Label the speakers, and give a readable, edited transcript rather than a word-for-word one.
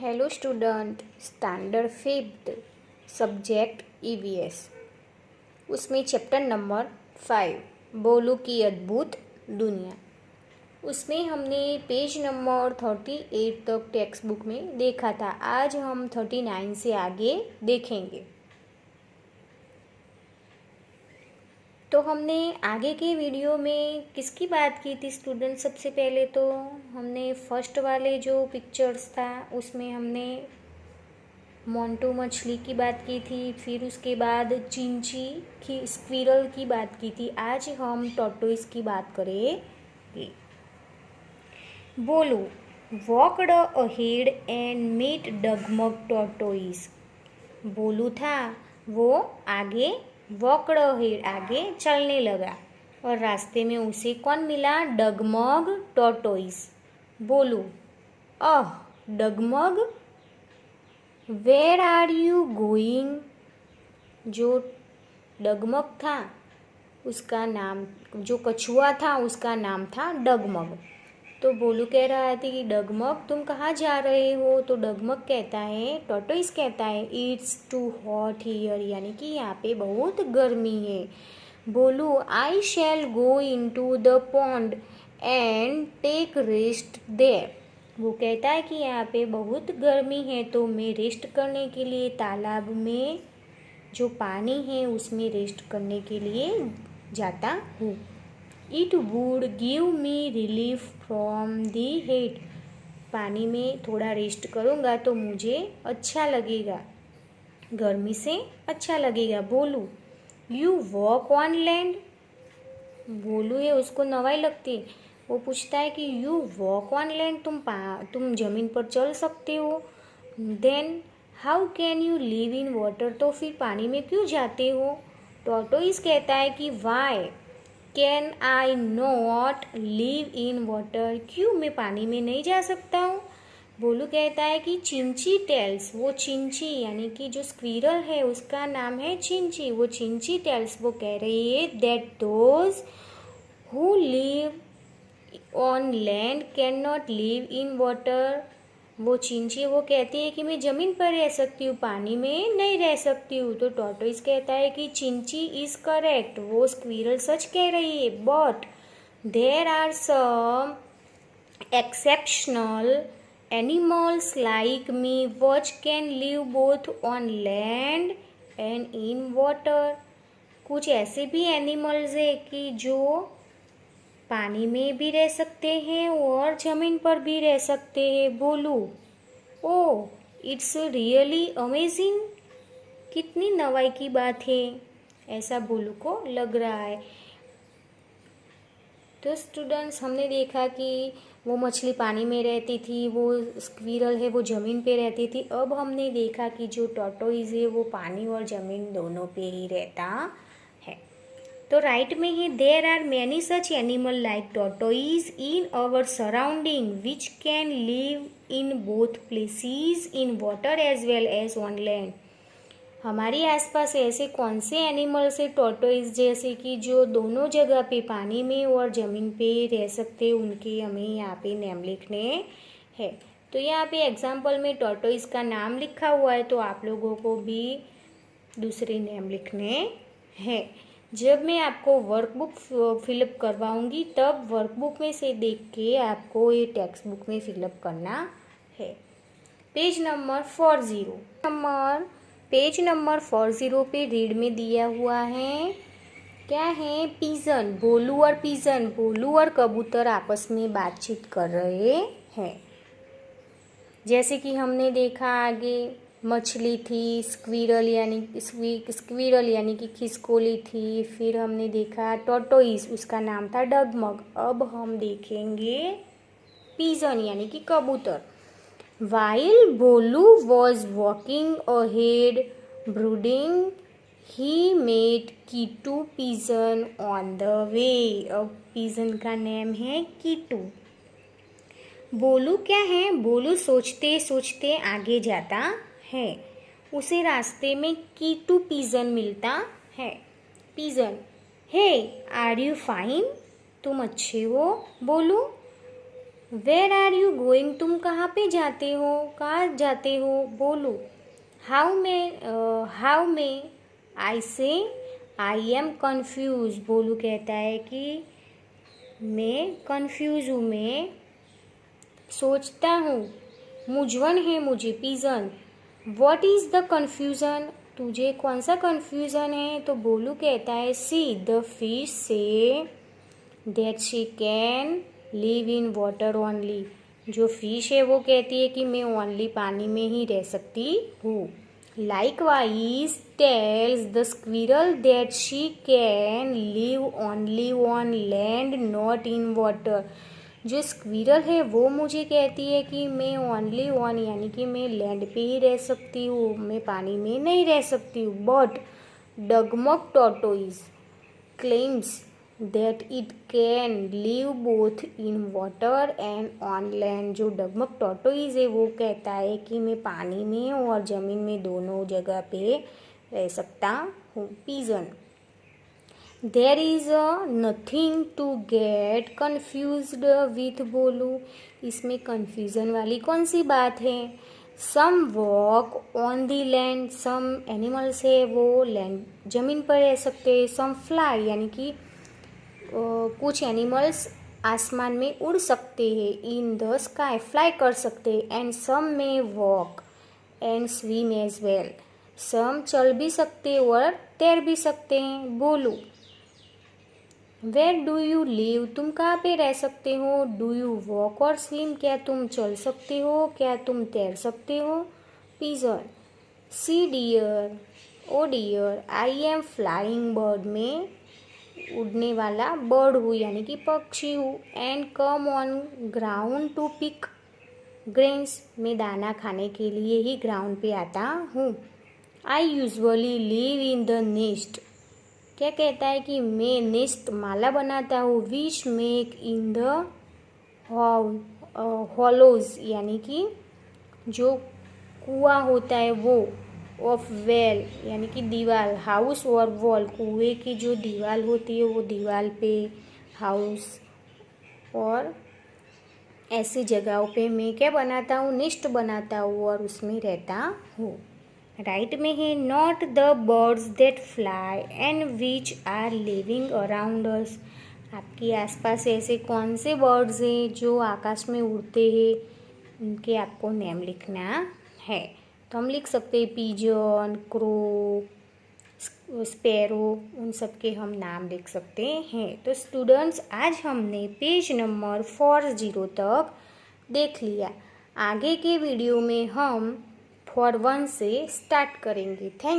Speaker 1: Hello student, standard fifth subject EVS. उसमें chapter number 5 बोलू की अद्भुत दुनिया। उसमें हमने पेज नंबर 38 तक टेक्स्ट बुक में देखा था। आज हम 39 से आगे देखेंगे। तो हमने आगे के वीडियो में किसकी बात की थी स्टूडेंट? सबसे पहले तो हमने फर्स्ट वाले जो पिक्चर्स था उसमें हमने मोंटू मछली की बात की थी, फिर उसके बाद चिंची की स्क्विरल की बात की थी। आज हम टॉर्टोइस की बात करेंगे। Bolu walked ahead and meet Dagmag tortoise. Bolu था वो आगे वॉकड अहेड आगे चलने लगा और रास्ते में उसे कौन मिला? डगमग टॉर्टोइस। बोलू डगमग वेयर आर यू गोइंग। जो डगमग था उसका नाम, जो कछुआ था उसका नाम था डगमग। तो बोलू कह रहा है कि डगमग तुम कहाँ जा रहे हो? तो डगमग कहता है, टॉर्टोइस कहता है, इट्स टू हॉट हियर, यानी कि यहाँ पे बहुत गर्मी है। Bolu I shall go into the pond and take rest there. वो कहता है कि यहाँ पे बहुत गर्मी है तो मैं रेस्ट करने के लिए तालाब में जो पानी है उसमें रेस्ट करने के लिए जाता हूँ। It would give me relief from the hate. पानी में थोड़ा रेस्ट करूँगा तो मुझे अच्छा लगेगा, गर्मी से अच्छा लगेगा। बोलू यू वॉक ऑन लैंड। बोलू है उसको नवाई लगती है। वो पूछता है कि यू वॉक ऑन लैंड, तुम जमीन पर चल सकते हो। Then how can you live in water, तो फिर पानी में क्यों जाते हो? टॉर्टोइस कहता है कि why can I not live in water, क्यों मैं पानी में नहीं जा सकता हूँ? बोलू कहता है कि चिंची टेल्स, वो चिंची यानी कि जो स्क्विरल है उसका नाम है चिंची। वो चिंची टेल्स वो कह रही है that those who live on land can not live in water. वो चिंची वो कहती है कि मैं ज़मीन पर रह सकती हूँ, पानी में नहीं रह सकती हूँ। तो टॉर्टोइस कहता है कि चिंची इज़ करेक्ट, वो स्क्विरल सच कह रही है। But there are some exceptional animals like me which can live both on land and in water. कुछ ऐसे भी एनिमल्स है कि जो पानी में भी रह सकते हैं और ज़मीन पर भी रह सकते हैं। बोलू ओ इट्स रियली अमेजिंग, कितनी नवाई की बात है, ऐसा बोलू को लग रहा है। तो स्टूडेंट्स हमने देखा कि वो मछली पानी में रहती थी, वो स्क्विरल है वो ज़मीन पे रहती थी। अब हमने देखा कि जो टॉर्टोइस है वो पानी और ज़मीन दोनों पे ही रहता है। तो राइट में ही there are many such animal like tortoise in our surrounding which can live in both places in water as well as on land. हमारे आसपास ऐसे कौन से एनिमल्स है टॉर्टोइज जैसे कि जो दोनों जगह पे पानी में और ज़मीन पे रह सकते हैं, उनके हमें यहाँ पे नेम लिखने हैं। तो यहाँ पे एग्जाम्पल में टॉर्टोइज का नाम लिखा हुआ है, तो आप लोगों को भी दूसरे नेम लिखने हैं। जब मैं आपको वर्कबुक फिलअप करवाऊंगी तब वर्कबुक में से देख के आपको ये टेक्स्ट बुक में फिलअप करना है। पेज नंबर 40 पेज नंबर 40 पे रीड में दिया हुआ है, क्या है? पिजन। बोलू और पिजन, बोलू और कबूतर आपस में बातचीत कर रहे हैं। जैसे कि हमने देखा आगे मछली थी, स्क्विरल यानी कि खिसकोली थी। फिर हमने देखा टॉर्टोइस, उसका नाम था डगमग। अब हम देखेंगे पिजन यानी कि कबूतर। While Bolu was walking ahead, brooding, he met keto pigeon on the way. अब pigeon का नेम है कीटू। बोलू क्या है? बोलू सोचते सोचते आगे जाता है। उसे रास्ते में कीटू पिजन मिलता है। Pigeon, hey are you fine, तुम अच्छे हो? बोलू वेयर आर यू गोइंग, तुम कहाँ पे जाते हो, कहाँ जाते हो। बोलो, हाउ में आई से आई एम कन्फ्यूज। बोलू कहता है कि मैं कन्फ्यूज हूँ, मैं सोचता हूँ, मूंझवण है मुझे। Pigeon, what is the confusion, तुझे कौन सा कन्फ्यूज़न है। तो बोलू कहता है see the fish say that she can live in water only. जो फिश है वो कहती है कि मैं ओनली पानी में ही रह सकती हूँ। Likewise tells the squirrel that she can live only on land not in water. जो स्क्विरल है वो मुझे कहती है कि मैं ओनली ऑन यानी कि मैं लैंड पे ही रह सकती हूँ, मैं पानी में नहीं रह सकती हूँ। But Dagmag tortoise claims that it can live both in water and on land। जो डगमग टॉर्टोइज है वो कहता है कि मैं पानी में और ज़मीन में दोनों जगह पे रह सकता हूँ। Pigeon, there is nothing to get confused with. Bolu, इसमें कन्फ्यूज़न वाली कौन सी बात है। Some walk on the land, some animals है वो लैंड जमीन पर रह सकते हैं। सम फ्लाई यानी कि कुछ एनिमल्स आसमान में उड़ सकते हैं। इन द स्काई फ्लाई कर सकते हैं। एंड सम में walk and swim as well, some चल भी सकते और तैर भी सकते हैं। बोलो, वेयर डू यू लिव, तुम कहाँ पे रह सकते हो। डू यू वॉक और स्विम, क्या तुम चल सकते हो, क्या तुम तैर सकते हो। Pigeon, see dear, oh dear I am flying bird, में उड़ने वाला बर्ड हूँ यानी कि पक्षी हूँ। And come on ground to pick grains, में दाना खाने के लिए ही ग्राउंड पे आता हूँ। I usually live in the nest, क्या कहता है कि मैं नेस्ट माला बनाता हूँ। Which make in the hollows यानी कि जो कुआं होता है वो। ऑफ वेल यानी कि दीवार, हाउस और वॉल, कुएं की जो दीवार होती है वो दीवार पे हाउस और ऐसी जगहों पे मैं क्या बनाता हूँ, नेस्ट बनाता हूँ और उसमें रहता हूँ। राइट में है not the birds that fly and which are living around us. आपके आसपास ऐसे कौन से बर्ड्स हैं जो आकाश में उड़ते हैं, उनके आपको नेम लिखना है। तो हम लिख सकते हैं पिजन, क्रो, स्पैरो, उन सब के हम नाम लिख सकते हैं। तो स्टूडेंट्स, आज हमने पेज नंबर 40 तक देख लिया। आगे के वीडियो में हम 41 से स्टार्ट करेंगे। थैंक